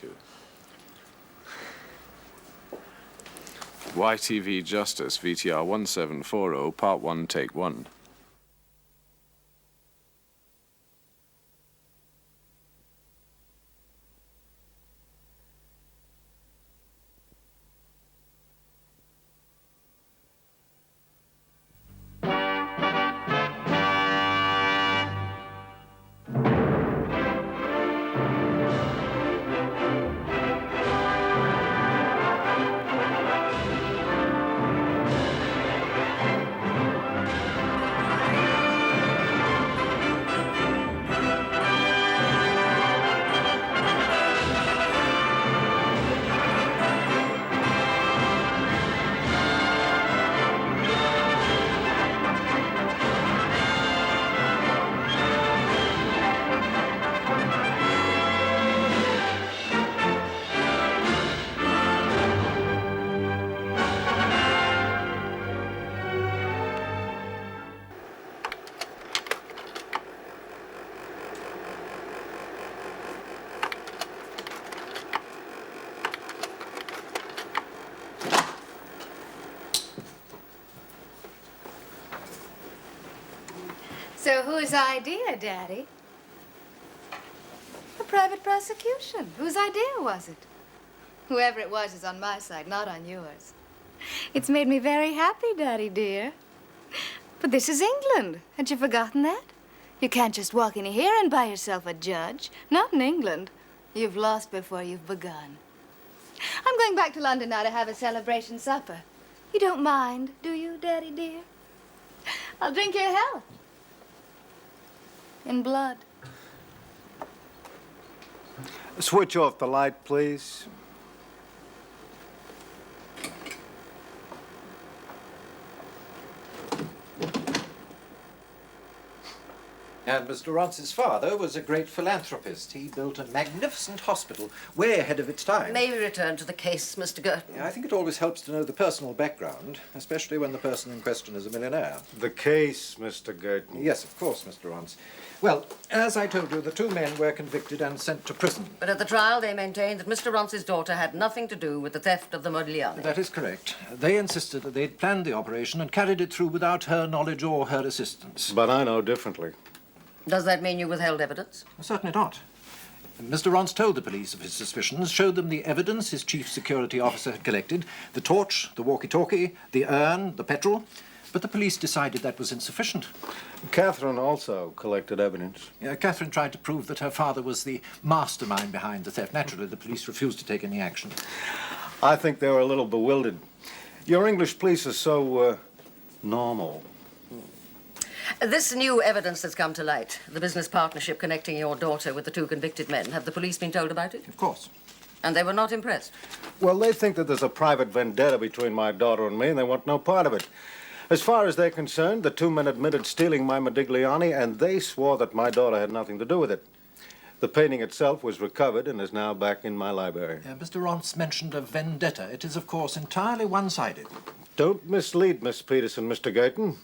you. YTV Justice, VTR 1740, Part 1, Take 1. So whose idea, Daddy? A private prosecution. Whose idea was it? Whoever it was is on my side, not on yours. It's made me very happy, Daddy dear. But this is England. Had you forgotten that? You can't just walk in here and buy yourself a judge. Not in England. You've lost before you've begun. I'm going back to London now to have a celebration supper. You don't mind, do you, Daddy dear? I'll drink your health. In blood. Switch off the light, please. And Mr. Ronce's father was a great philanthropist. He built a magnificent hospital, way ahead of its time. May we return to the case, Mr. Girton? I think it always helps to know the personal background, especially when the person in question is a millionaire. The case, Mr. Girton. Yes, of course, Mr. Ronce. Well, as I told you, the two men were convicted and sent to prison. But at the trial, they maintained that Mr. Ronce's daughter had nothing to do with the theft of the Modigliani. That is correct. They insisted that they'd planned the operation and carried it through without her knowledge or her assistance. But I know differently. Does that mean you withheld evidence? Certainly not. Mr. Ronce told the police of his suspicions, showed them the evidence his chief security officer had collected, the torch, the walkie-talkie, the urn, the petrol, but the police decided that was insufficient. Catherine also collected evidence. Catherine tried to prove that her father was the mastermind behind the theft. Naturally, the police refused to take any action. I think they were a little bewildered. Your English police are so, normal. This new evidence that's come to light, the business partnership connecting your daughter with the two convicted men, have the police been told about it? Of course. And they were not impressed? Well, they think that there's a private vendetta between my daughter and me, and they want no part of it. As far as they're concerned, the two men admitted stealing my Modigliani, and they swore that my daughter had nothing to do with it. The painting itself was recovered and is now back in my library. Mr. Ronce mentioned a vendetta. It is, of course, entirely one-sided. Don't mislead Miss Peterson, Mr. Girton.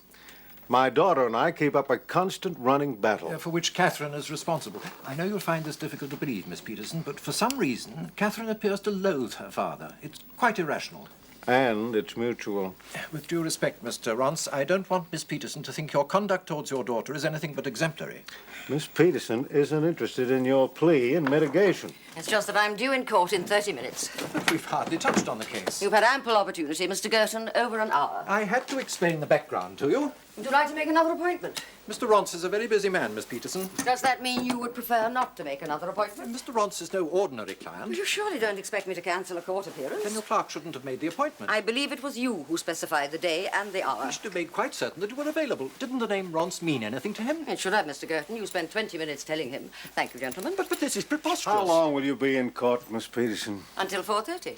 My daughter and I keep up a constant running battle. For which Catherine is responsible. I know you'll find this difficult to believe, Miss Peterson, but for some reason, Catherine appears to loathe her father. It's quite irrational. And it's mutual. With due respect, Mr. Ronce, I don't want Miss Peterson to think your conduct towards your daughter is anything but exemplary. Miss Peterson isn't interested in your plea in mitigation. It's just that I'm due in court in 30 minutes. But we've hardly touched on the case. You've had ample opportunity, Mr. Girton, over an hour. I had to explain the background to you. Would you like to make another appointment? Mr. Ronce is a very busy man, Miss Peterson. Does that mean you would prefer not to make another appointment? Mr. Ronce is no ordinary client. You surely don't expect me to cancel a court appearance? Then your clerk shouldn't have made the appointment. I believe it was you who specified the day and the hour. You should have made quite certain that you were available. Didn't the name Ronce mean anything to him? It should have, Mr. Girton. You spent 20 minutes telling him. Thank you, gentlemen. But this is preposterous. How long will you be in court, Miss Peterson? Until 4:30.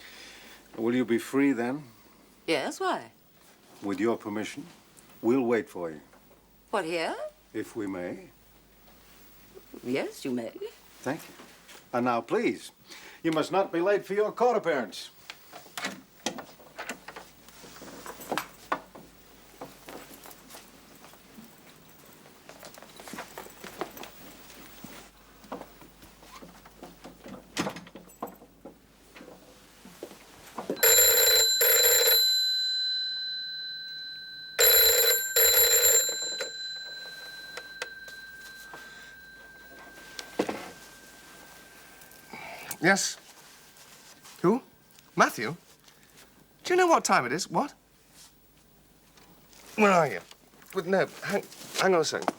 Will you be free then? Yes, why? With your permission, we'll wait for you. What, here? If we may. Yes, you may. Thank you. And now, please, you must not be late for your court appearance. Yes? Who? Matthew? Do you know what time it is? What? Where are you? But no, hang on a second.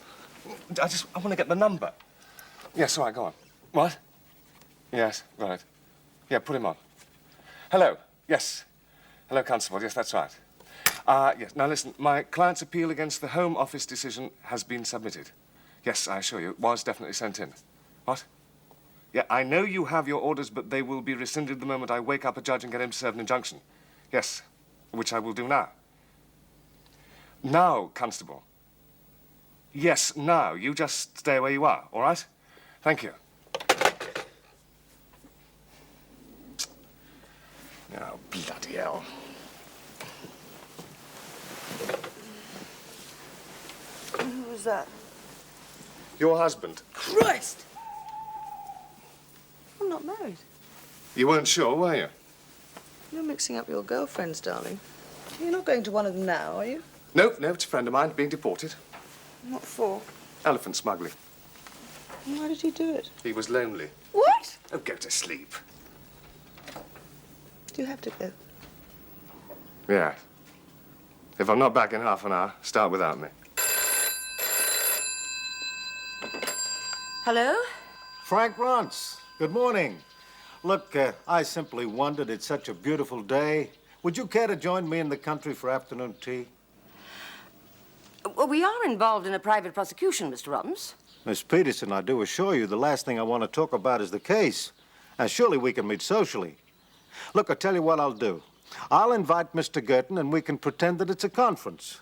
I want to get the number. Yes, all right, go on. What? Yes, right. Yeah, put him on. Hello, yes. Hello, Constable, yes, that's right. Yes, now listen, my client's appeal against the Home Office decision has been submitted. Yes, I assure you, it was definitely sent in. What? Yeah, I know you have your orders, but they will be rescinded the moment I wake up a judge and get him to serve an injunction. Yes, which I will do now. Now, Constable. Yes, now. You just stay where you are, all right? Thank you. Oh, bloody hell. Who was that? Your husband. Christ! I'm not married. You weren't sure, were you? You're mixing up your girlfriends, darling. You're not going to one of them now, are you? No, it's a friend of mine being deported. What for? Elephant smuggling. Why did he do it? He was lonely. What? Oh, go to sleep. Do you have to go? Yeah. If I'm not back in half an hour, start without me. Hello? Frank Rance, good morning. Look, I simply wondered, it's such a beautiful day. Would you care to join me in the country for afternoon tea? Well, we are involved in a private prosecution, Mr. Robbins. Miss Peterson, I do assure you the last thing I want to talk about is the case. Now, surely we can meet socially. Look, I'll tell you what I'll do. I'll invite Mr. Girton and we can pretend that it's a conference.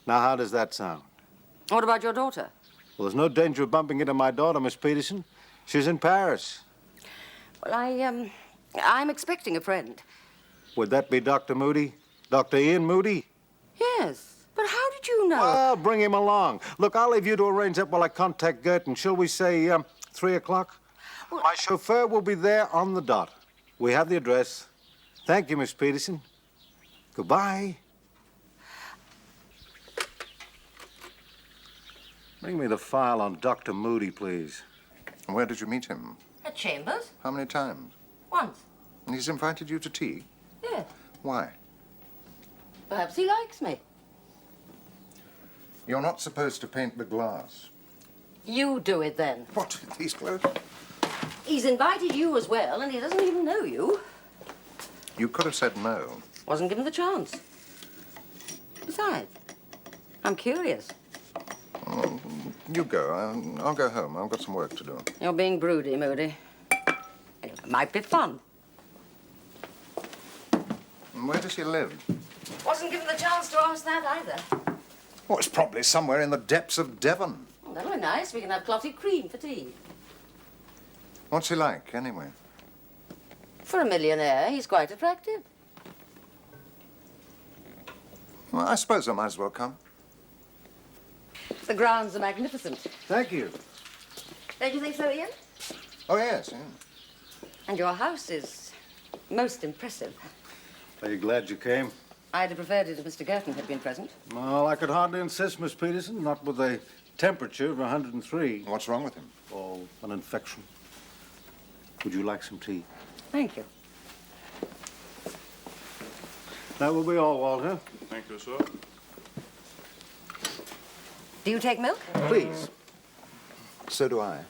Now, how does that sound? What about your daughter? Well, there's no danger of bumping into my daughter, Miss Peterson. She's in Paris. Well, I'm expecting a friend. Would that be Dr. Moody? Dr. Ian Moody? Yes, but how did you know? Well, bring him along. Look, I'll leave you to arrange that while I contact Girton. Shall we say 3 o'clock? Well, My chauffeur will be there on the dot. We have the address. Thank you, Miss Peterson. Goodbye. Bring me the file on Dr. Moody, please. And where did you meet him? At Chambers? How many times? Once. And he's invited you to tea? Yes. Why? Perhaps he likes me. You're not supposed to paint the glass. You do it then. What? These clothes? He's invited you as well, and he doesn't even know you. You could have said no. Wasn't given the chance. Besides, I'm curious. You go. I'll go home. I've got some work to do. You're being broody, Moody. Anyway, it might be fun. And where does he live? Wasn't given the chance to ask that either. Oh, it's probably somewhere in the depths of Devon. Well, that'll be nice. We can have clotted cream for tea. What's he like, anyway? For a millionaire, he's quite attractive. Well, I suppose I might as well come. The grounds are magnificent. Thank you. Don't you think so, Ian? Oh, yes. And your house is most impressive. Are you glad you came? I'd have preferred it if Mr. Girton had been present. Well, I could hardly insist, Miss Peterson, not with a temperature of 103. What's wrong with him? Oh, an infection. Would you like some tea? Thank you. That will be all, Walter. Thank you, sir. Do you take milk? Please. So do I.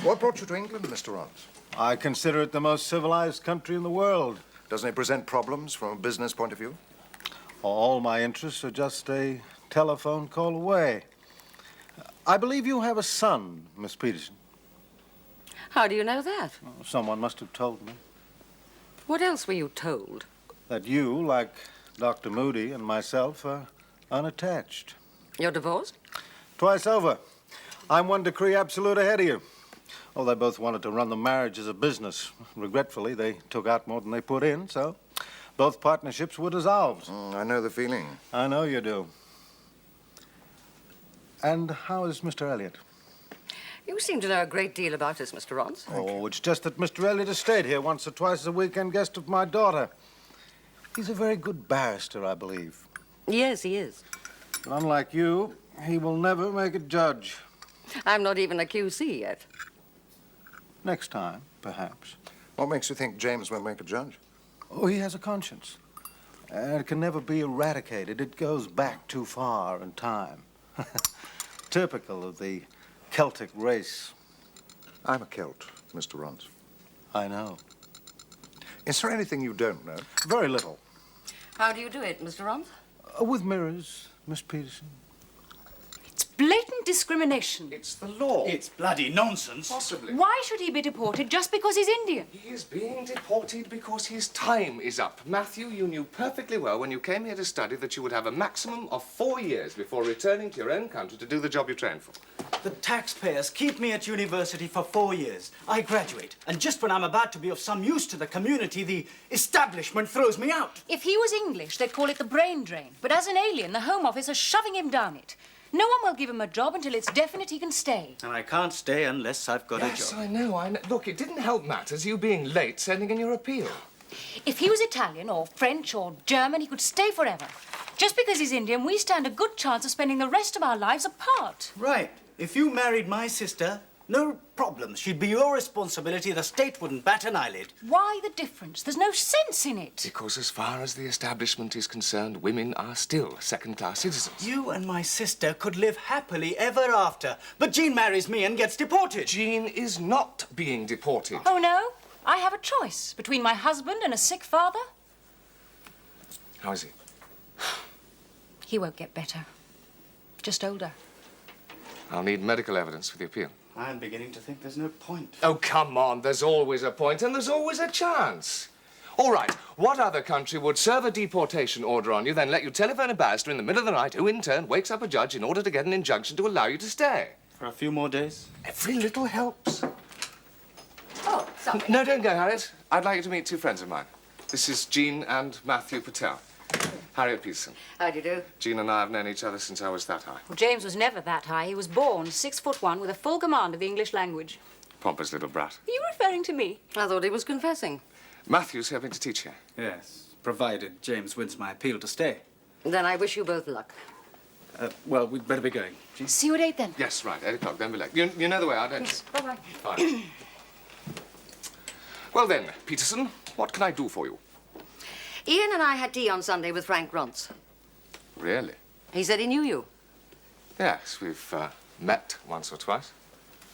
What brought you to England, Mr. Robbins? I consider it the most civilized country in the world. Doesn't it present problems from a business point of view? All my interests are just a telephone call away. I believe you have a son, Miss Peterson. How do you know that? Oh, someone must have told me. What else were you told? That you, like Dr. Moody and myself, are unattached. You're divorced? Twice over. I'm one decree absolute ahead of you. Oh, they both wanted to run the marriage as a business. Regretfully, they took out more than they put in, so both partnerships were dissolved. I know the feeling. I know you do. And how is Mr. Elliot? You seem to know a great deal about us, Mr. Rons. Oh, it's just that Mr. Elliot has stayed here once or twice as a weekend guest of my daughter. He's a very good barrister, I believe. Yes, he is. But unlike you, he will never make a judge. I'm not even a QC yet. Next time. perhaps. What makes you think James won't make a judge? Oh, he has a conscience. And it can never be eradicated. It goes back too far in time. Typical of the Celtic race. I'm a Celt, Mr. Rons. I know. Is there anything you don't know? Very little. How do you do it, Mr. Rons? With mirrors, Miss Peterson. It's blatant discrimination. It's the law. It's bloody nonsense. Possibly. Why should he be deported just because he's Indian? He is being deported because his time is up. Matthew, you knew perfectly well when you came here to study that you would have a maximum of 4 years before returning to your own country to do the job you trained for. The taxpayers keep me at university for 4 years. I graduate, and just when I'm about to be of some use to the community, the establishment throws me out. If he was English, they'd call it the brain drain. But as an alien, the Home Office are shoving him down it. No one will give him a job until it's definite he can stay. And I can't stay unless I've got a Yes, job. I know. Look, it didn't help matters, you being late sending in your appeal. If he was Italian or French or German, he could stay forever. Just because he's Indian, we stand a good chance of spending the rest of our lives apart. Right. If you married my sister, no problem. She'd be your responsibility. The state wouldn't bat an eyelid. Why the difference? There's no sense in it. Because as far as the establishment is concerned, women are still second-class citizens. You and my sister could live happily ever after. But Jean marries me and gets deported. Jean is not being deported. Oh, no? I have a choice between my husband and a sick father. How is he? He won't get better. Just older. I'll need medical evidence for the appeal. I'm beginning to think there's no point. Oh, come on. There's always a point and there's always a chance. All right. What other country would serve a deportation order on you, then let you telephone a barrister in the middle of the night who, in turn, wakes up a judge in order to get an injunction to allow you to stay? For a few more days? Every little helps. Oh, sorry. No, don't go, Harriet. I'd like you to meet two friends of mine. This is Jean and Matthew Patel. Harriet Peterson. How do you do? Jean and I have known each other since I was that high. Well, James was never that high. He was born 6'1" with a full command of the English language. Pompous little brat. Are you referring to me? I thought he was confessing. Matthew's helping to teach here. Yes, provided James wins my appeal to stay. Then I wish you both luck. Well, we'd better be going. Jean? See you at 8 then. Yes, right. 8 o'clock. Don't be late. You know the way, don't you? Bye-bye. Fine. Well then, Peterson, what can I do for you? Ian and I had tea on Sunday with Frank Rons. Really? He said he knew you. Yes, we've met once or twice.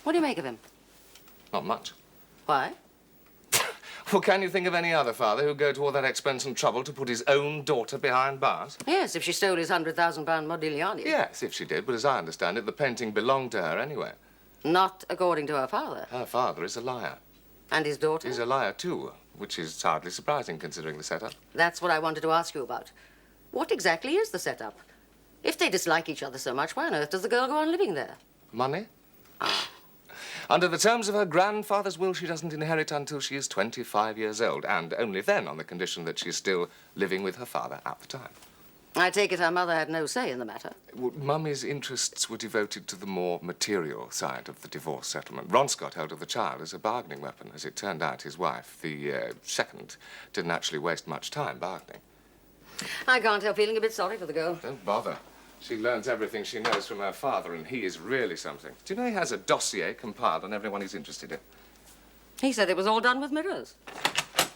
What do you make of him? Not much. Why? Well, can you think of any other father who'd go to all that expense and trouble to put his own daughter behind bars? Yes, if she stole his £100,000 Modigliani. Yes, if she did, but as I understand it, the painting belonged to her anyway. Not according to her father. Her father is a liar. And his daughter? He's a liar, too, which is hardly surprising considering the setup. That's what I wanted to ask you about. What exactly is the setup? If they dislike each other so much, why on earth does the girl go on living there? Money? Under the terms of her grandfather's will, she doesn't inherit until she is 25 years old, and only then on the condition that she's still living with her father at the time. I take it her mother had no say in the matter. Well, Mummy's interests were devoted to the more material side of the divorce settlement. Ronscott held of the child as a bargaining weapon. As it turned out, his wife, the second, didn't actually waste much time bargaining. I can't help feeling a bit sorry for the girl. Don't bother. She learns everything she knows from her father, and he is really something. Do you know he has a dossier compiled on everyone he's interested in? He said it was all done with mirrors.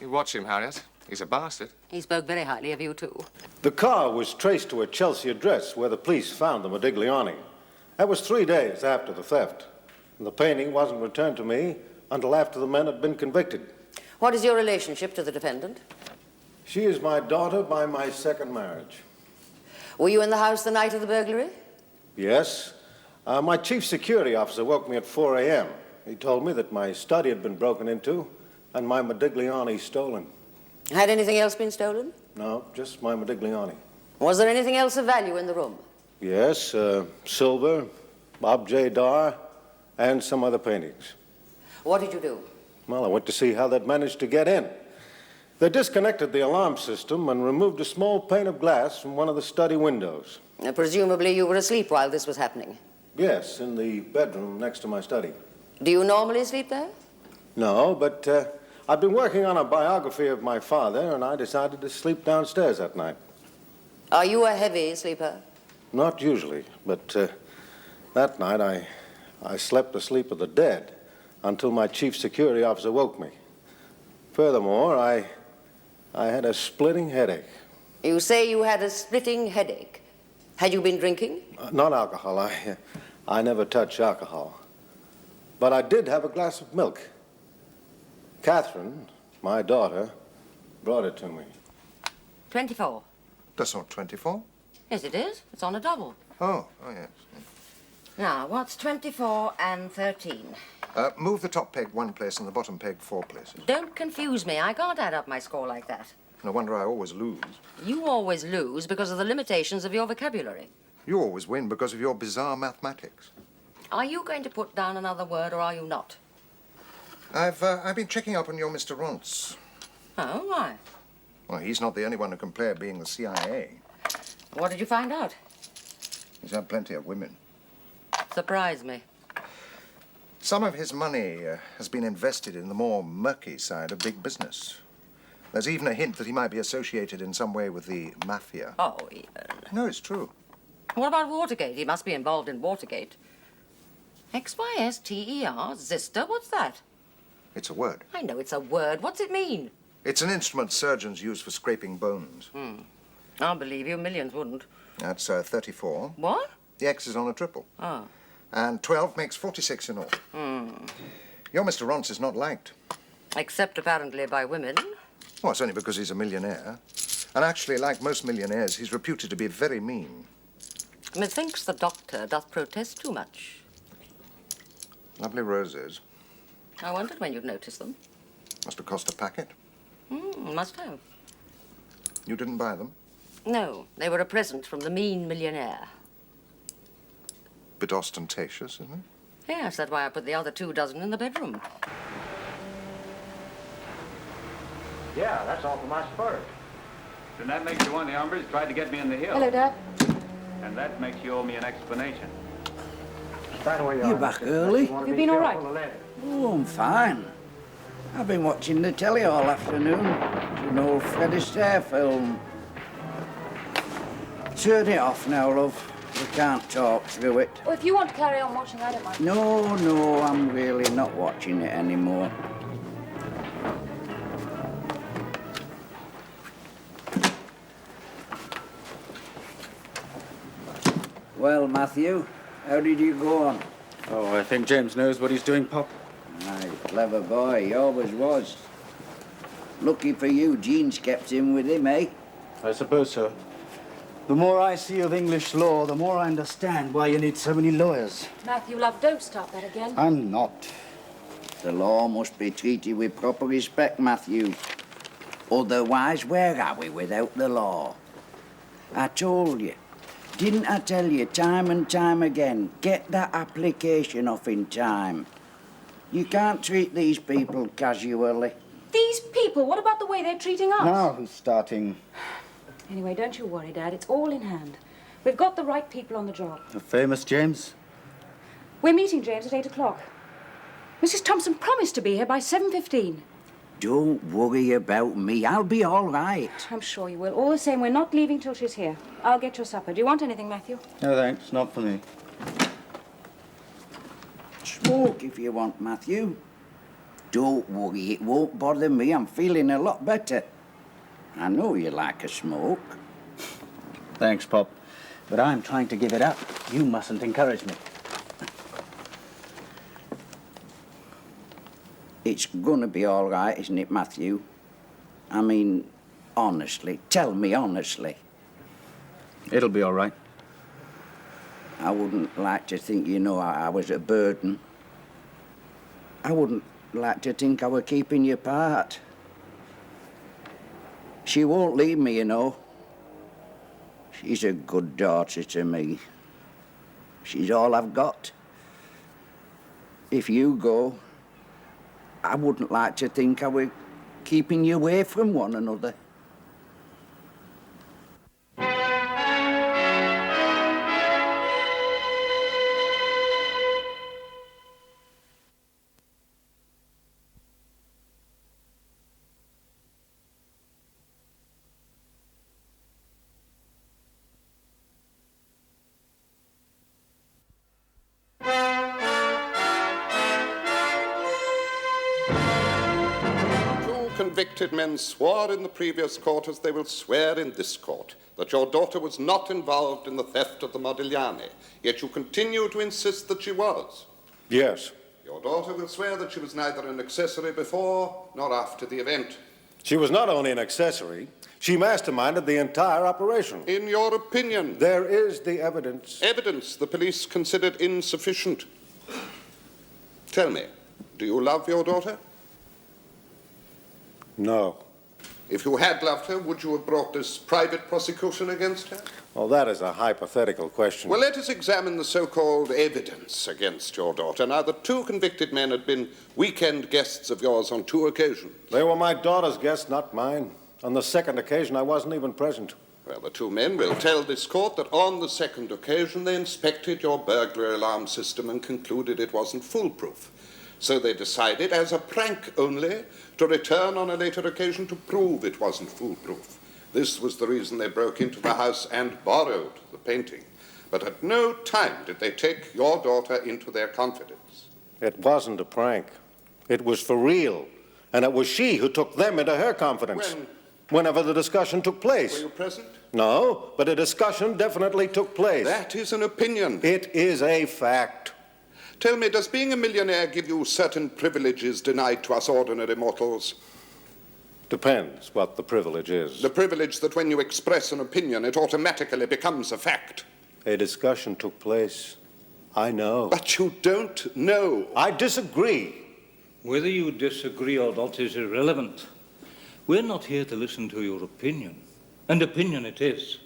You watch him, Harriet. He's a bastard. He spoke very highly of you, too. The car was traced to a Chelsea address where the police found the Modigliani. That was 3 days after the theft. And the painting wasn't returned to me until after the men had been convicted. What is your relationship to the defendant? She is my daughter by my second marriage. Were you in the house the night of the burglary? Yes. My chief security officer woke me at 4 a.m. He told me that my study had been broken into and my Modigliani stolen. Had anything else been stolen? No, just my Modigliani. Was there anything else of value in the room? Yes, silver, objet d'art, and some other paintings. What did you do? Well, I went to see how they'd managed to get in. They disconnected the alarm system and removed a small pane of glass from one of the study windows. Presumably you were asleep while this was happening. Yes, in the bedroom next to my study. Do you normally sleep there? No, but I'd been working on a biography of my father, and I decided to sleep downstairs that night. Are you a heavy sleeper? Not usually, but that night I slept the sleep of the dead. until my chief security officer woke me. Furthermore, I had a splitting headache. You say you had a splitting headache. Had you been drinking? Not alcohol. I never touch alcohol. But I did have a glass of milk. Catherine, my daughter, brought it to me. 24. That's not 24. Yes, it is. It's on a double. Oh, yes. Now, what's 24 and 13? Move the top peg one place and the bottom peg 4 places. Don't confuse me. I can't add up my score like that. No wonder I always lose. You always lose because of the limitations of your vocabulary. You always win because of your bizarre mathematics. Are you going to put down another word, or are you not? I've been checking up on your Mr. Runce. Oh, why? Well, he's not the only one who can play at being the CIA. What did you find out? He's had plenty of women. Surprise me. Some of his money has been invested in the more murky side of big business. There's even a hint that he might be associated in some way with the mafia. Oh, Ian. No, it's true. What about Watergate? He must be involved in Watergate. X-Y-S-T-E-R? Zister? What's that? It's a word. I know it's a word. What's it mean? It's an instrument surgeons use for scraping bones. I'll believe you. Millions wouldn't. That's 34. What? The X is on a triple. Oh. And 12 makes 46 in all. Your Mr. Runce is not liked. Except apparently by women. Well, it's only because he's a millionaire. And actually, like most millionaires, he's reputed to be very mean. Methinks the doctor doth protest too much. Lovely roses. I wondered when you'd notice them. Must have cost a packet. Must have. You didn't buy them? No, they were a present from the mean millionaire. Bit ostentatious, isn't it? Yes, that's why I put the other 2 dozen in the bedroom. Yeah, that's all for my spurs. Then that makes you one of the hombres who tried to get me in the hill. Hello, Dad. And that makes you owe me an explanation. You're back early. Have you been all right? Oh, I'm fine. I've been watching the telly all afternoon. It's an old Fred Astaire film. Turn it off now, love. We can't talk through it. Well, if you want to carry on watching, I don't mind. No, I'm really not watching it anymore. Well, Matthew, how did you go on? Oh, I think James knows what he's doing, Pop. Aye, clever boy, he always was. Lucky for you, Jean's kept in with him, eh? I suppose so. The more I see of English law, the more I understand why you need so many lawyers. Matthew, love, don't start that again. I'm not. The law must be treated with proper respect, Matthew. Otherwise, where are we without the law? I told you. Didn't I tell you time and time again, get that application off in time. You can't treat these people casually. These people, what about the way they're treating us? Now who's starting? Anyway, don't you worry, Dad. It's all in hand. We've got the right people on the job. The famous James? We're meeting James at 8 o'clock. Mrs. Thompson promised to be here by 7:15. Don't worry about me. I'll be all right. I'm sure you will. All the same, we're not leaving till she's here. I'll get your supper. Do you want anything, Matthew? No, thanks. Not for me. Smoke if you want, Matthew. Don't worry, it won't bother me. I'm feeling a lot better. I know you like a smoke. Thanks, Pop. But I'm trying to give it up. You mustn't encourage me. It's gonna be all right, isn't it, Matthew? I mean, honestly. Tell me honestly. It'll be all right. I wouldn't like to think, you know, I was a burden. I wouldn't like to think I were keeping you apart. She won't leave me, you know. She's a good daughter to me. She's all I've got. If you go, I wouldn't like to think I were keeping you away from one another. convicted men swore in the previous court, as they will swear in this court, that your daughter was not involved in the theft of the Modigliani, yet you continue to insist that she was. Yes. Your daughter will swear that she was neither an accessory before nor after the event. She was not only an accessory, she masterminded the entire operation. In your opinion? There is the evidence. Evidence the police considered insufficient. Tell me, do you love your daughter? No. If you had loved her, would you have brought this private prosecution against her? Well, that is a hypothetical question. Well, let us examine the so-called evidence against your daughter. Now, the two convicted men had been weekend guests of yours on 2 occasions. They were my daughter's guests, not mine. On the second occasion, I wasn't even present. Well, the two men will tell this court that on the second occasion they inspected your burglar alarm system and concluded it wasn't foolproof. So they decided, as a prank only, to return on a later occasion to prove it wasn't foolproof. This was the reason they broke into the house and borrowed the painting. But at no time did they take your daughter into their confidence. It wasn't a prank. It was for real. And it was she who took them into her confidence. Whenever the discussion took place. Were you present? No, but a discussion definitely took place. That is an opinion. It is a fact. Tell me, does being a millionaire give you certain privileges denied to us ordinary mortals? Depends what the privilege is. The privilege that when you express an opinion, it automatically becomes a fact. A discussion took place. I know. But you don't know. I disagree. Whether you disagree or not is irrelevant. We're not here to listen to your opinion. And opinion it is.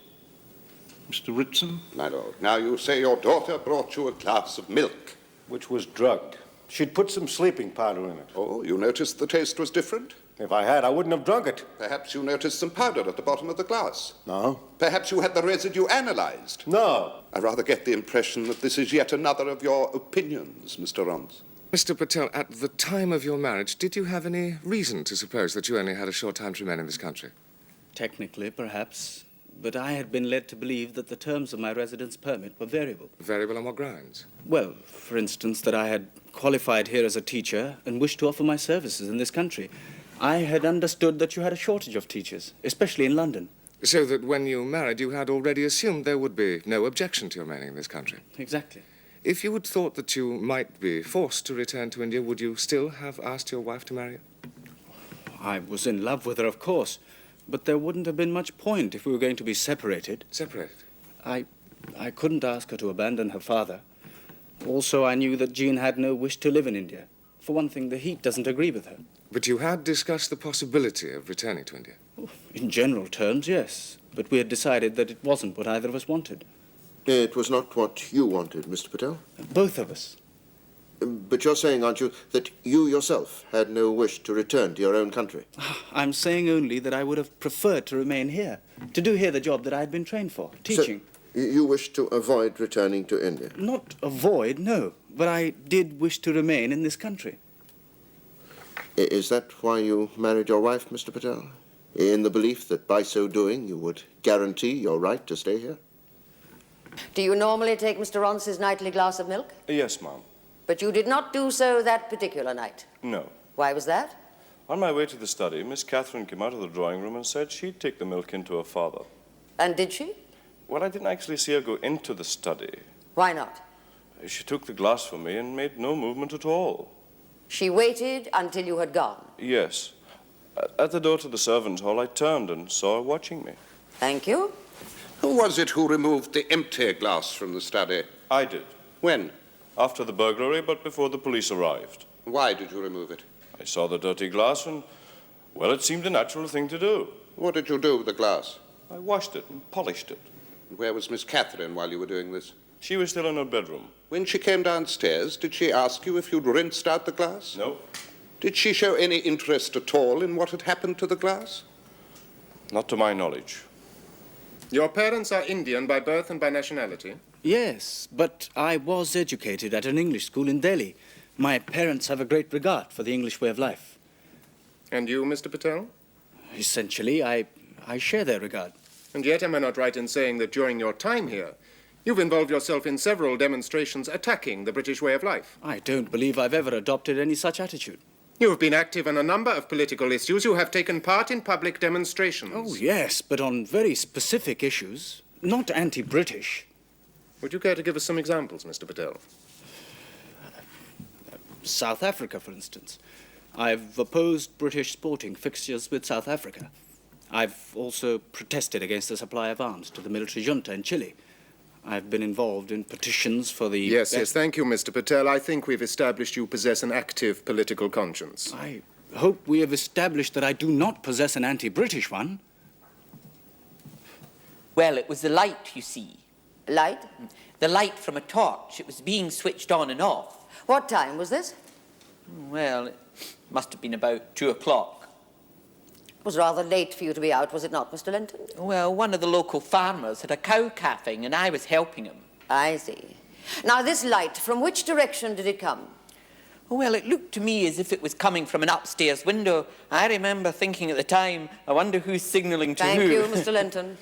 Mr. Ritson? My lord, now you say your daughter brought you a glass of milk. Which was drugged. She'd put some sleeping powder in it. Oh, you noticed the taste was different? If I had, I wouldn't have drunk it. Perhaps you noticed some powder at the bottom of the glass. No. Perhaps you had the residue analyzed. No. I rather get the impression that this is yet another of your opinions, Mr. Rons. Mr. Patel, at the time of your marriage, did you have any reason to suppose that you only had a short time to remain in this country? Technically, perhaps. But I had been led to believe that the terms of my residence permit were variable. Variable on what grounds? Well, for instance, that I had qualified here as a teacher and wished to offer my services in this country. I had understood that you had a shortage of teachers, especially in London. So that when you married, you had already assumed there would be no objection to your remaining in this country? Exactly. If you had thought that you might be forced to return to India, would you still have asked your wife to marry you? I was in love with her, of course. But there wouldn't have been much point if we were going to be separated. Separated? I couldn't ask her to abandon her father. Also, I knew that Jean had no wish to live in India. For one thing, the heat doesn't agree with her. But you had discussed the possibility of returning to India? In general terms, yes. But we had decided that it wasn't what either of us wanted. It was not what you wanted, Mr. Patel? Both of us. But you're saying, aren't you, that you yourself had no wish to return to your own country? I'm saying only that I would have preferred to remain here, to do here the job that I had been trained for, teaching. So you wish to avoid returning to India? Not avoid, no. But I did wish to remain in this country. Is that why you married your wife, Mr. Patel? In the belief that by so doing you would guarantee your right to stay here? Do you normally take Mr. Rons's nightly glass of milk? Yes, ma'am. But you did not do so that particular night. No. Why was that? On my way to the study, Miss Catherine came out of the drawing room and said she'd take the milk in to her father. And did she? Well, I didn't actually see her go into the study. Why not? She took the glass from me and made no movement at all. She waited until you had gone? Yes. At the door to the servants' hall, I turned and saw her watching me. Thank you. Who was it who removed the empty glass from the study? I did. When? After the burglary, but before the police arrived. Why did you remove it? I saw the dirty glass and, well, it seemed a natural thing to do. What did you do with the glass? I washed it and polished it. Where was Miss Catherine while you were doing this? She was still in her bedroom. When she came downstairs, did she ask you if you'd rinsed out the glass? No. Did she show any interest at all in what had happened to the glass? Not to my knowledge. Your parents are Indian by birth and by nationality? Yes, but I was educated at an English school in Delhi. My parents have a great regard for the English way of life. And you, Mr. Patel? Essentially, I share their regard. And yet, am I not right in saying that during your time here, you've involved yourself in several demonstrations attacking the British way of life? I don't believe I've ever adopted any such attitude. You have been active on a number of political issues. You have taken part in public demonstrations. Oh, yes, but on very specific issues, not anti-British. Would you care to give us some examples, Mr. Patel? South Africa, for instance. I've opposed British sporting fixtures with South Africa. I've also protested against the supply of arms to the military junta in Chile. I've been involved in petitions for the... Yes, thank you, Mr. Patel. I think we've established you possess an active political conscience. I hope we have established that I do not possess an anti-British one. Well, it was the light, you see. Light? The light from a torch. It was being switched on and off. What time was this? Well, it must have been about 2 o'clock. It was rather late for you to be out, was it not, Mr. Linton? Well, one of the local farmers had a cow calving, and I was helping him. I see. Now, this light, from which direction did it come? Well, it looked to me as if it was coming from an upstairs window. I remember thinking at the time, I wonder who's signalling to who. Thank you, Mr. Linton.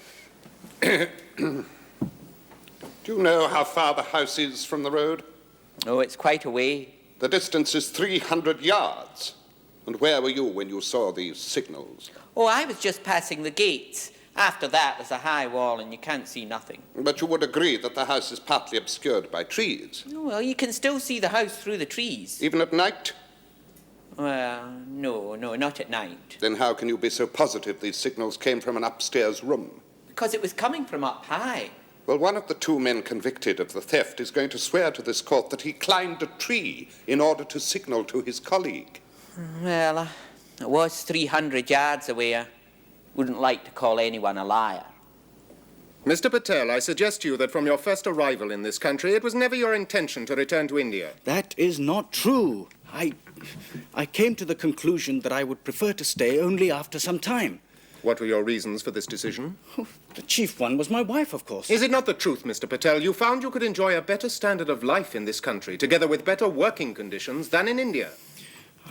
Do you know how far the house is from the road? Oh, it's quite a way. The distance is 300 yards. And where were you when you saw these signals? Oh, I was just passing the gates. After that, there's a high wall and you can't see nothing. But you would agree that the house is partly obscured by trees. Well, you can still see the house through the trees. Even at night? Well, no, not at night. Then how can you be so positive these signals came from an upstairs room? Because it was coming from up high. Well, one of the two men convicted of the theft is going to swear to this court that he climbed a tree in order to signal to his colleague. Well, it was 300 yards away. I wouldn't like to call anyone a liar. Mr. Patel, I suggest to you that from your first arrival in this country, it was never your intention to return to India. That is not true. I came to the conclusion that I would prefer to stay only after some time. What were your reasons for this decision? The chief one was my wife, of course. Is it not the truth, Mr. Patel? You found you could enjoy a better standard of life in this country, together with better working conditions, than in India.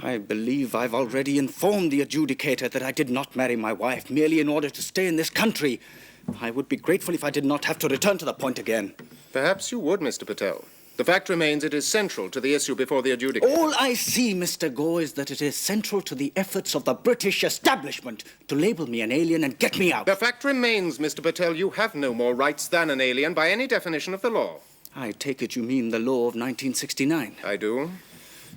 I believe I've already informed the adjudicator that I did not marry my wife merely in order to stay in this country. I would be grateful if I did not have to return to the point again. Perhaps you would, Mr. Patel. The fact remains it is central to the issue before the adjudicator. All I see, Mr. Gore, is that it is central to the efforts of the British establishment to label me an alien and get me out. The fact remains, Mr. Patel, you have no more rights than an alien by any definition of the law. I take it you mean the law of 1969. I do.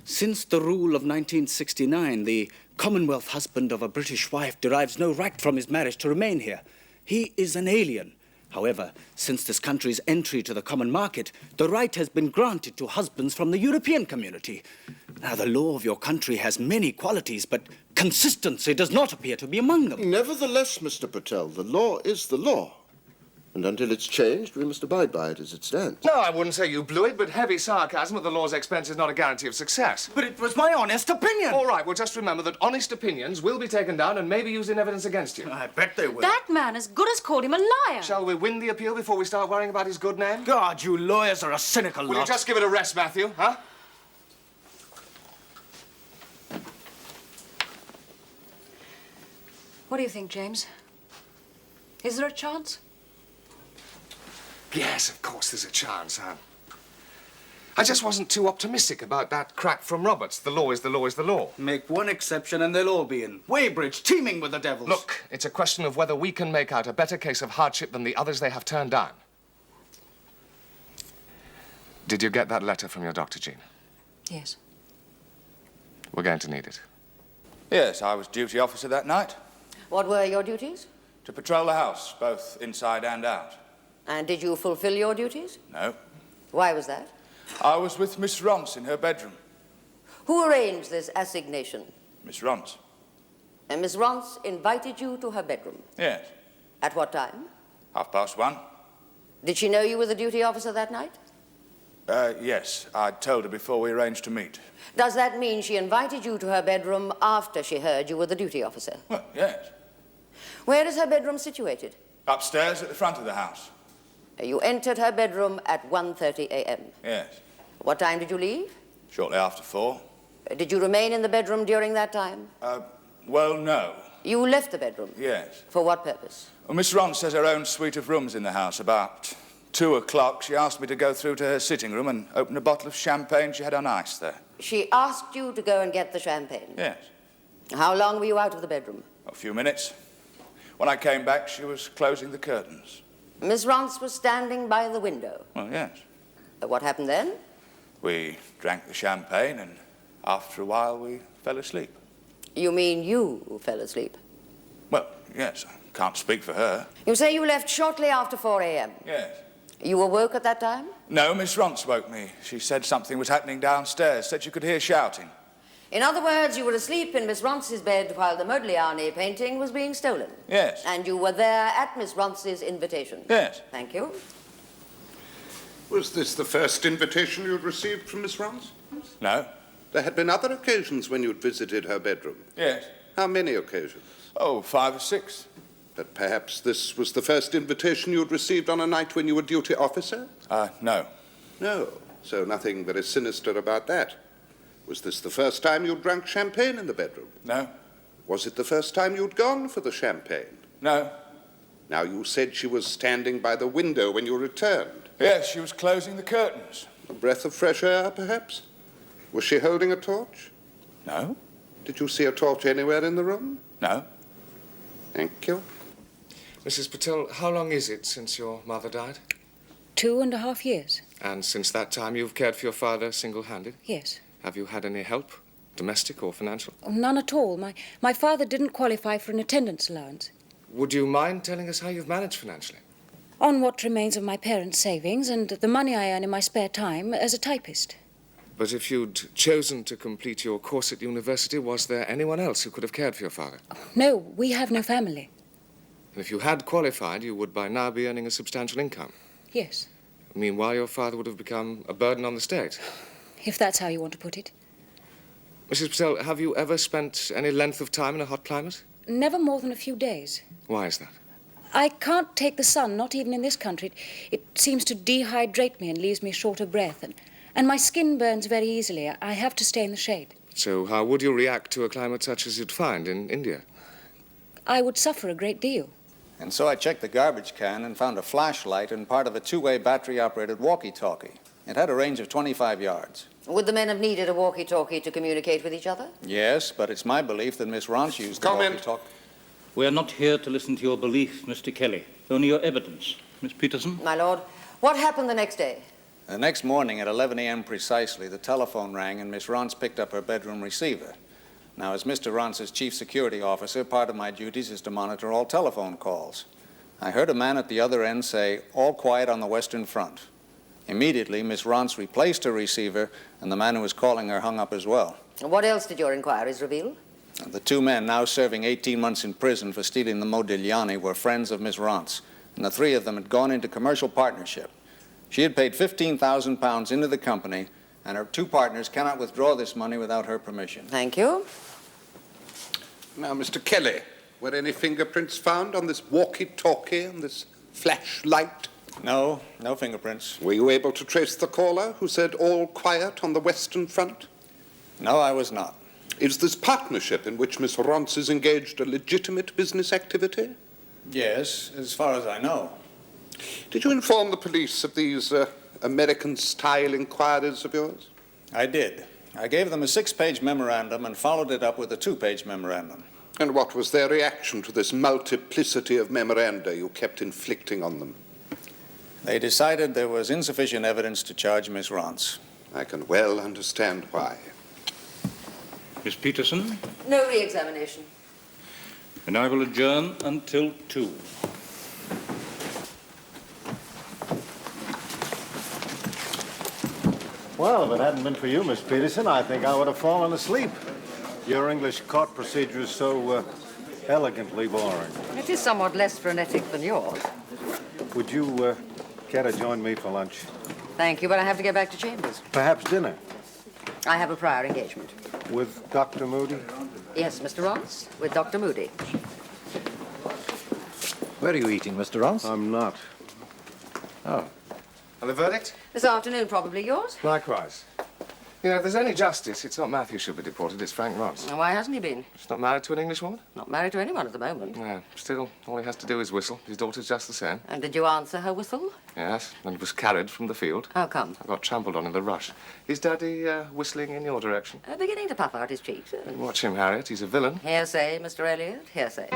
Since the rule of 1969, the Commonwealth husband of a British wife derives no right from his marriage to remain here. He is an alien. However, since this country's entry to the common market, the right has been granted to husbands from the European community. Now, the law of your country has many qualities, but consistency does not appear to be among them. Nevertheless, Mr. Patel, the law is the law. And until it's changed, we must abide by it as it stands. No, I wouldn't say you blew it, but heavy sarcasm at the law's expense is not a guarantee of success. But it was my honest opinion. All right, well, just remember that honest opinions will be taken down and maybe used in evidence against you. I bet they will. That man as good as called him a liar. Shall we win the appeal before we start worrying about his good name? God, you lawyers are a cynical lot. Will you just give it a rest, Matthew, huh? What do you think, James? Is there a chance? Yes, of course there's a chance, huh? I just wasn't too optimistic about that crack from Roberts. The law is the law is the law. Make one exception and they'll all be in. Weybridge, teeming with the devils. Look, it's a question of whether we can make out a better case of hardship than the others they have turned down. Did you get that letter from your doctor, Jean? Yes. We're going to need it. Yes, I was duty officer that night. What were your duties? To patrol the house, both inside and out. And did you fulfill your duties? No. Why was that? I was with Miss Ronce in her bedroom. Who arranged this assignation? Miss Ronce? And Miss Ronce invited you to her bedroom? Yes. At what time? 1:30. Did she know you were the duty officer that night? Yes. I told her before we arranged to meet. Does that mean she invited you to her bedroom after she heard you were the duty officer? Well, yes. Where is her bedroom situated? Upstairs at the front of the house. You entered her bedroom at 1:30 a.m. Yes. What time did you leave? Shortly after 4. Did you remain in the bedroom during that time? Well, no. You left the bedroom? Yes. For what purpose? Well, Miss Ronce has her own suite of rooms in the house, about 2 o'clock, she asked me to go through to her sitting room and open a bottle of champagne she had on ice there. She asked you to go and get the champagne? Yes. How long were you out of the bedroom? A few minutes. When I came back, she was closing the curtains. Miss Rance was standing by the window? Well, yes. What happened then? We drank the champagne, and after a while, we fell asleep. You mean you fell asleep? Well, yes, I can't speak for her. You say you left shortly after 4 a.m.? Yes. You awoke at that time? No, Miss Rance woke me. She said something was happening downstairs, said you could hear shouting. In other words, you were asleep in Miss Rance's bed while the Modigliani painting was being stolen? Yes. And you were there at Miss Rance's invitation? Yes. Thank you. Was this the first invitation you'd received from Miss Rance? No. There had been other occasions when you'd visited her bedroom. Yes. How many occasions? Oh, 5 or 6. But perhaps this was the first invitation you'd received on a night when you were duty officer? No. No. So nothing very sinister about that. Was this the first time you'd drunk champagne in the bedroom? No. Was it the first time you'd gone for the champagne? No. Now, you said she was standing by the window when you returned. Yes, she was closing the curtains. A breath of fresh air, perhaps? Was she holding a torch? No. Did you see a torch anywhere in the room? No. Thank you. Mrs. Patel, how long is it since your mother died? 2.5 years. And since that time you've cared for your father single-handed? Yes. Have you had any help, domestic or financial? Oh, none at all. My father didn't qualify for an attendance allowance. Would you mind telling us how you've managed financially? On what remains of my parents' savings and the money I earn in my spare time as a typist. But if you'd chosen to complete your course at university, was there anyone else who could have cared for your father? No, we have no family. And if you had qualified, you would by now be earning a substantial income. Yes, Meanwhile, your father would have become a burden on the state. if that's how you want to put it. Mrs. Patel, have you ever spent any length of time in a hot climate? Never more than a few days. Why is that? I can't take the sun, not even in this country. It seems to dehydrate me and leaves me short of breath. And my skin burns very easily. I have to stay in the shade. So how would you react to a climate such as you'd find in India? I would suffer a great deal. And so I checked the garbage can and found a flashlight and part of a two-way battery-operated walkie-talkie. It had a range of 25 yards. Would the men have needed a walkie-talkie to communicate with each other? Yes, but it's my belief that Miss Rance used the walkie-talkie. We are not here to listen to your belief, Mr. Kelly, only your evidence. Miss Peterson? My lord, what happened the next day? The next morning at 11 a.m. precisely, the telephone rang and Miss Rance picked up her bedroom receiver. Now, as Mr. Rance's chief security officer, part of my duties is to monitor all telephone calls. I heard a man at the other end say, "All quiet on the Western Front." Immediately, Miss Rance replaced her receiver, and the man who was calling her hung up as well. What else did your inquiries reveal? The two men, now serving 18 months in prison for stealing the Modigliani, were friends of Miss Rance, and the three of them had gone into commercial partnership. She had paid £15,000 into the company, and her two partners cannot withdraw this money without her permission. Thank you. Now, Mr. Kelly, were any fingerprints found on this walkie-talkie and this flashlight? No, no fingerprints. Were you able to trace the caller who said all quiet on the Western Front? No, I was not. Is this partnership in which Miss Rance is engaged a legitimate business activity? Yes, as far as I know. Did you inform the police of these American-style inquiries of yours? I did. I gave them a 6-page memorandum and followed it up with a 2-page memorandum. And what was their reaction to this multiplicity of memoranda you kept inflicting on them? They decided there was insufficient evidence to charge Miss Rance. I can well understand why. Miss Peterson? No re-examination. And I will adjourn until 2. Well, if it hadn't been for you, Miss Peterson, I think I would have fallen asleep. Your English court procedure is so elegantly boring. It is somewhat less frenetic than yours. Would you care to join me for lunch? Thank you, but I have to get back to Chambers. Perhaps dinner? I have a prior engagement. With Dr. Moody? Yes, Mr. Rance, with Dr. Moody. Where are you eating, Mr. Rance? I'm not. Oh. And the verdict? This afternoon, probably yours. Likewise. You know, if there's any justice, it's not Matthew should be deported, it's Frank Ross. Now, why hasn't he been? He's not married to an English woman? Not married to anyone at the moment. No. Still, all he has to do is whistle. His daughter's just the same. And did you answer her whistle? Yes, and it was carried from the field. How come? I got trampled on in the rush. Is Daddy whistling in your direction? Beginning to puff out his cheeks. Watch him, Harriet. He's a villain. Hearsay, Mr. Elliot, hearsay.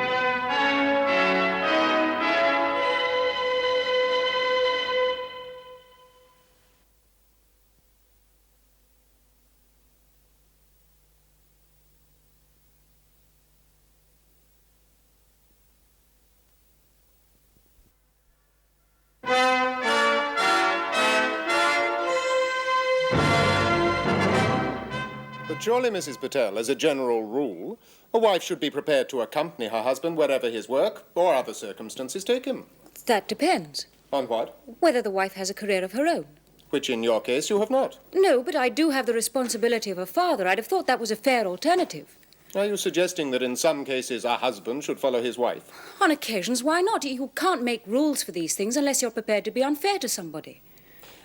But surely, Mrs. Patel, as a general rule, a wife should be prepared to accompany her husband wherever his work or other circumstances take him. That depends. On what? Whether the wife has a career of her own. Which, in your case, you have not. No, but I do have the responsibility of a father. I'd have thought that was a fair alternative. Are you suggesting that in some cases a husband should follow his wife? On occasions, why not? You can't make rules for these things unless you're prepared to be unfair to somebody.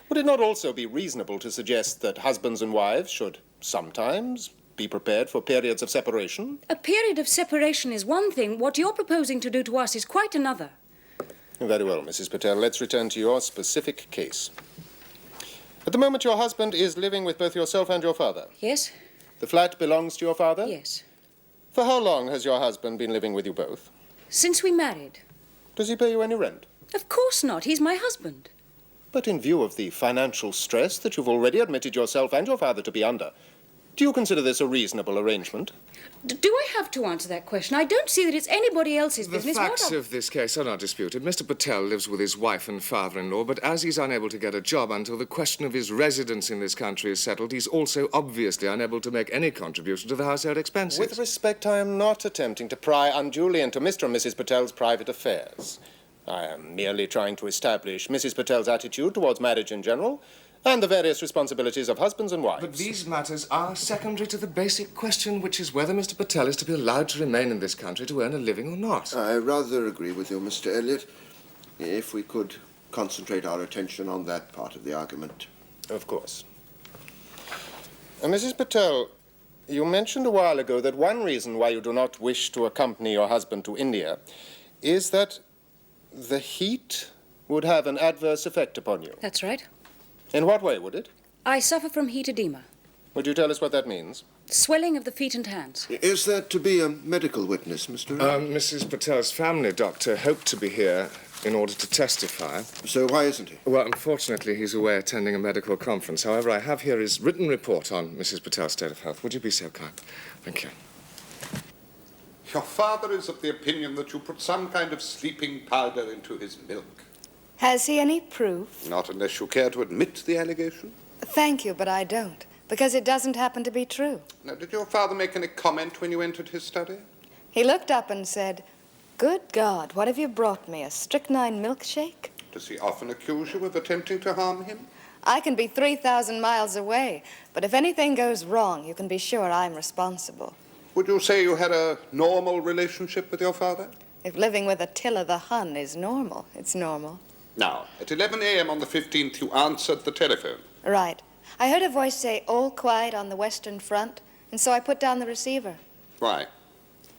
Would it not also be reasonable to suggest that husbands and wives should sometimes be prepared for periods of separation? A period of separation is one thing. What you're proposing to do to us is quite another. Very well, Mrs. Patel. Let's return to your specific case. At the moment, your husband is living with both yourself and your father. Yes? The flat belongs to your father? Yes. For how long has your husband been living with you both? Since we married. Does he pay you any rent? Of course not. He's my husband. But in view of the financial stress that you've already admitted yourself and your father to be under, do you consider this a reasonable arrangement? Do I have to answer that question? I don't see that it's anybody else's The business. facts of this case are not disputed. Mr. Patel lives with his wife and father-in-law, but as he's unable to get a job until the question of his residence in this country is settled, he's also obviously unable to make any contribution to the household expenses. With respect, I am not attempting to pry unduly into Mr. and Mrs. Patel's private affairs. I am merely trying to establish Mrs. Patel's attitude towards marriage in general and the various responsibilities of husbands and wives. But these matters are secondary to the basic question, which is whether Mr. Patel is to be allowed to remain in this country to earn a living or not. I rather agree with you, Mr. Elliot. If we could concentrate our attention on that part of the argument. Of course. Mrs. Patel, you mentioned a while ago that one reason why you do not wish to accompany your husband to India is that the heat would have an adverse effect upon you. That's right. In what way would it? I suffer from heat edema. Would you tell us what that means? Swelling of the feet and hands. Is that to be a medical witness, Mr. Mrs. Patel's family doctor hoped to be here in order to testify. So why isn't he? Well, unfortunately, he's away attending a medical conference. However, I have here his written report on Mrs. Patel's state of health. Would you be so kind? Thank you. Your father is of the opinion that you put some kind of sleeping powder into his milk. Has he any proof? Not unless you care to admit the allegation. Thank you, but I don't, because it doesn't happen to be true. Now, did your father make any comment when you entered his study? He looked up and said, "Good God, what have you brought me, a strychnine milkshake?" Does he often accuse you of attempting to harm him? I can be 3,000 miles away, but if anything goes wrong, you can be sure I'm responsible. Would you say you had a normal relationship with your father? If living with Attila the Hun is normal, it's normal. Now, at 11 a.m. on the 15th, you answered the telephone. Right. I heard a voice say, "All quiet on the Western Front," and so I put down the receiver. Why?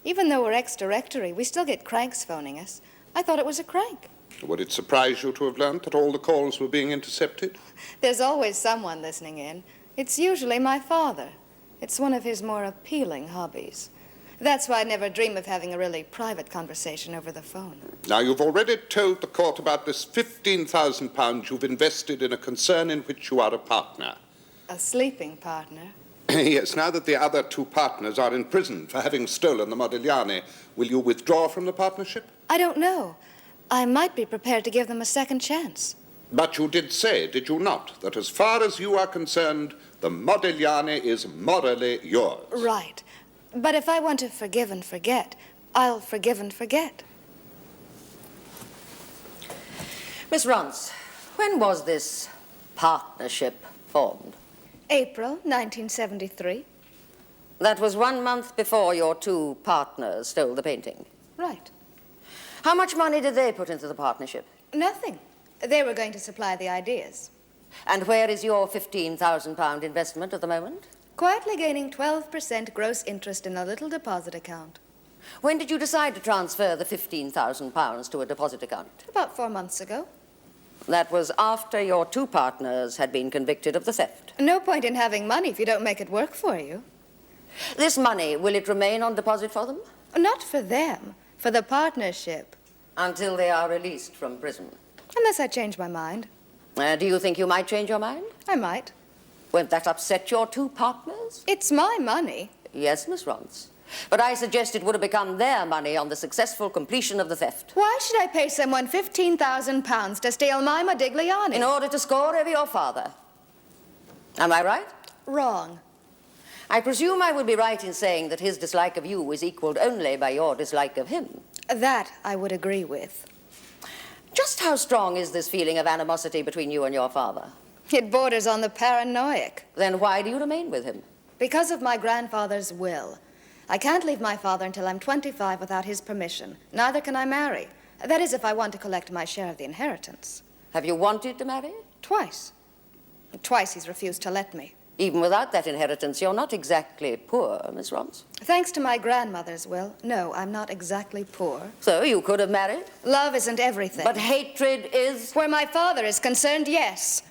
Even though we're ex-directory, we still get cranks phoning us. I thought it was a crank. Would it surprise you to have learnt that all the calls were being intercepted? There's always someone listening in. It's usually my father. It's one of his more appealing hobbies. That's why I never dream of having a really private conversation over the phone. Now, you've already told the court about this £15,000 you've invested in a concern in which you are a partner. A sleeping partner. Yes, now that the other two partners are in prison for having stolen the Modigliani, will you withdraw from the partnership? I don't know. I might be prepared to give them a second chance. But you did say, did you not, that as far as you are concerned, the Modigliani is morally yours? Right. But if I want to forgive and forget, I'll forgive and forget. Miss Runce, when was this partnership formed? April 1973. That was 1 month before your two partners stole the painting. Right. How much money did they put into the partnership? Nothing. They were going to supply the ideas. And where is your £15,000 investment at the moment? Quietly gaining 12% gross interest in a little deposit account. When did you decide to transfer the £15,000 to a deposit account? About 4 months ago. That was after your two partners had been convicted of the theft. No point in having money if you don't make it work for you. This money, will it remain on deposit for them? Not for them, for the partnership. Until they are released from prison. Unless I change my mind. Do you think you might change your mind? I might. Won't that upset your two partners? It's my money. Yes, Miss Rance. But I suggest it would have become their money on the successful completion of the theft. Why should I pay someone £15,000 to steal my Modigliani? In order to score over your father. Am I right? Wrong. I presume I would be right in saying that his dislike of you is equaled only by your dislike of him. That I would agree with. Just how strong is this feeling of animosity between you and your father? It borders on the paranoid. Then why do you remain with him? Because of my grandfather's will. I can't leave my father until I'm 25 without his permission. Neither can I marry. That is, if I want to collect my share of the inheritance. Have you wanted to marry? Twice. Twice he's refused to let me. Even without that inheritance, you're not exactly poor, Miss Rance. Thanks to my grandmother's will, no, I'm not exactly poor. So you could have married? Love isn't everything. But hatred is? Where my father is concerned, yes.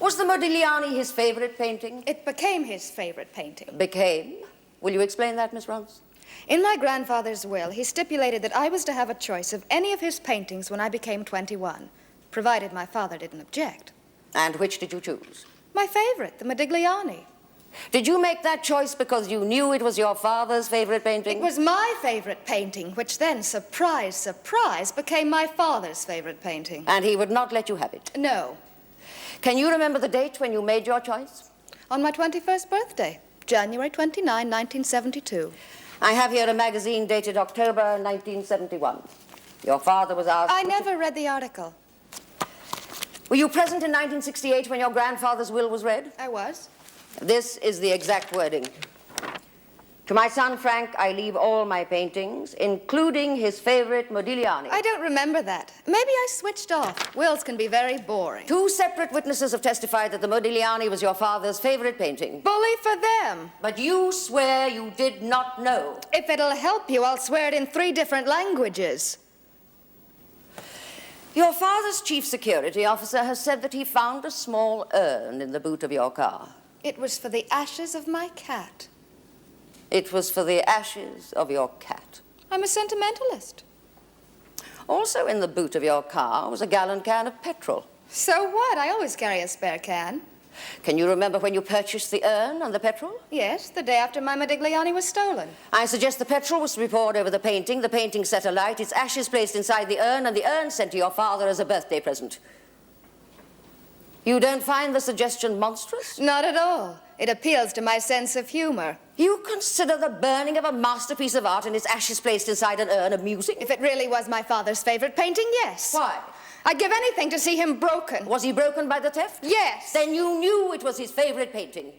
Was the Modigliani his favorite painting? It became his favorite painting. Became? Will you explain that, Miss Rance? In my grandfather's will, he stipulated that I was to have a choice of any of his paintings when I became 21, provided my father didn't object. And which did you choose? My favorite, the Modigliani. Did you make that choice because you knew it was your father's favorite painting? It was my favorite painting, which then, surprise, surprise, became my father's favorite painting. And he would not let you have it? No. Can you remember the date when you made your choice? On my 21st birthday, January 29, 1972. I have here a magazine dated October 1971. Your father was asked... I never read the article. Were you present in 1968 when your grandfather's will was read? I was. This is the exact wording. To my son, Frank, I leave all my paintings, including his favorite Modigliani. I don't remember that. Maybe I switched off. Wills can be very boring. Two separate witnesses have testified that the Modigliani was your father's favorite painting. Bully for them. But you swear you did not know. If it'll help you, I'll swear it in 3 different languages. Your father's chief security officer has said that he found a small urn in the boot of your car. It was for the ashes of my cat. It was for the ashes of your cat. I'm a sentimentalist. Also in the boot of your car was a gallon can of petrol. So what? I always carry a spare can. Can you remember when you purchased the urn and the petrol? Yes, the day after my Modigliani was stolen. I suggest the petrol was to be poured over the painting set alight, its ashes placed inside the urn, and the urn sent to your father as a birthday present. You don't find the suggestion monstrous? Not at all. It appeals to my sense of humor. You consider the burning of a masterpiece of art and its ashes placed inside an urn amusing? If it really was my father's favorite painting, yes. Why? I'd give anything to see him broken. Was he broken by the theft? Yes. Then you knew it was his favorite painting?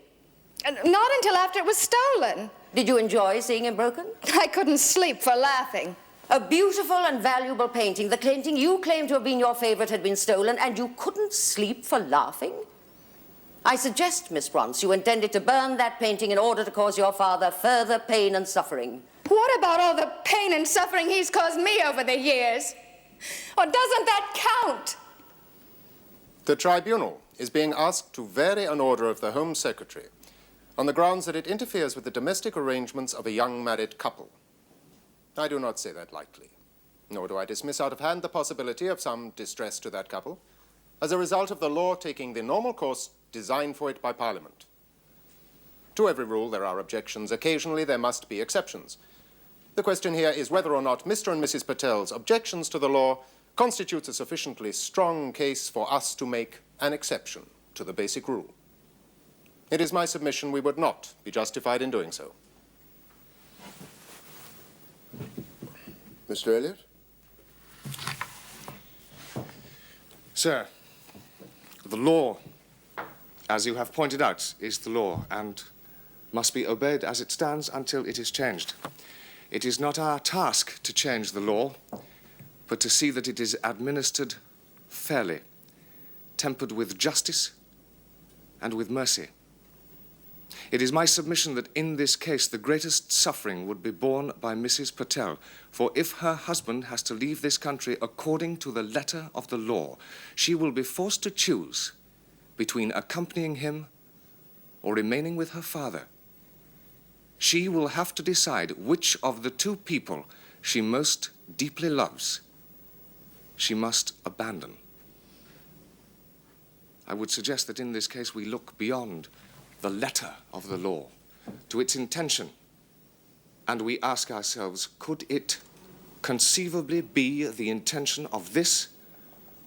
Not until after it was stolen. Did you enjoy seeing him broken? I couldn't sleep for laughing. A beautiful and valuable painting, the painting you claimed to have been your favorite, had been stolen, and you couldn't sleep for laughing? I suggest, Miss Rance, you intended to burn that painting in order to cause your father further pain and suffering. What about all the pain and suffering he's caused me over the years? Or doesn't that count? The tribunal is being asked to vary an order of the Home Secretary on the grounds that it interferes with the domestic arrangements of a young married couple. I do not say that lightly, nor do I dismiss out of hand the possibility of some distress to that couple as a result of the law taking the normal course designed for it by Parliament. To every rule there are objections. Occasionally there must be exceptions. The question here is whether or not Mr. and Mrs. Patel's objections to the law constitutes a sufficiently strong case for us to make an exception to the basic rule. It is my submission we would not be justified in doing so. Mr. Elliot? Sir, the law, as you have pointed out, is the law and must be obeyed as it stands until it is changed. It is not our task to change the law, but to see that it is administered fairly, tempered with justice and with mercy. It is my submission that in this case the greatest suffering would be borne by Mrs. Patel, for if her husband has to leave this country according to the letter of the law, she will be forced to choose between accompanying him or remaining with her father. She will have to decide which of the two people she most deeply loves she must abandon. I would suggest that in this case we look beyond the letter of the law to its intention, and we ask ourselves, could it conceivably be the intention of this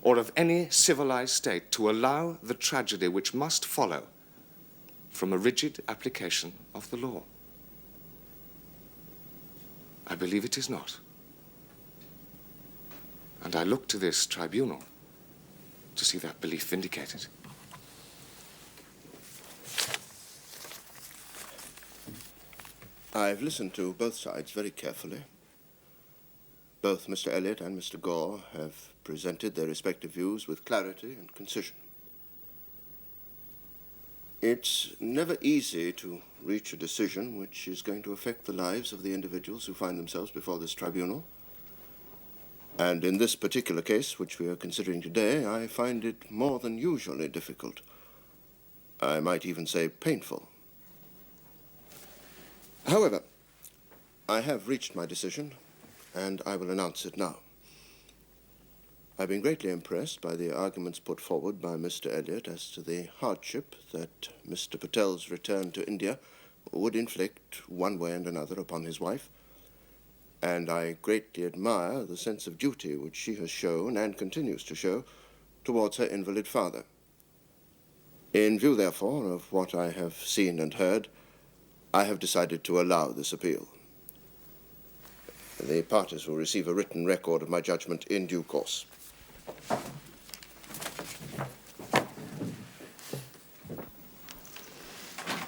or of any civilized state to allow the tragedy which must follow from a rigid application of the law? I believe it is not. And I look to this tribunal to see that belief vindicated. I've listened to both sides very carefully. Both Mr. Elliot and Mr. Gore have presented their respective views with clarity and concision. It's never easy to reach a decision which is going to affect the lives of the individuals who find themselves before this tribunal. And in this particular case, which we are considering today, I find it more than usually difficult. I might even say painful. However, I have reached my decision, and I will announce it now. I've been greatly impressed by the arguments put forward by Mr. Elliot as to the hardship that Mr. Patel's return to India would inflict one way and another upon his wife, and I greatly admire the sense of duty which she has shown and continues to show towards her invalid father. In view, therefore, of what I have seen and heard, I have decided to allow this appeal. The parties will receive a written record of my judgment in due course.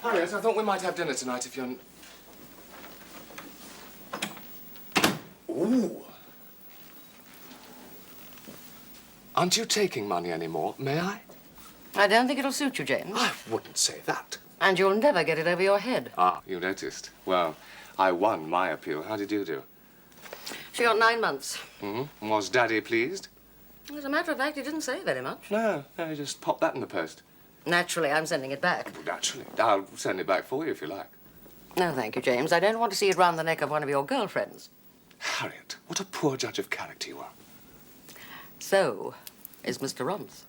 Harriet, I thought we might have dinner tonight if you're... Ooh. Aren't you taking money anymore, may I? I don't think it'll suit you, James. I wouldn't say that. And you'll never get it over your head. Ah, you noticed. Well, I won my appeal. How did you do? She got 9 months. Mm-hmm. Was Daddy pleased? As a matter of fact, he didn't say very much. No, he just popped that in the post. Naturally, I'm sending it back. Well, naturally. I'll send it back for you if you like. No, thank you, James. I don't want to see it round the neck of one of your girlfriends. Harriet, what a poor judge of character you are. So is Mr. Runce.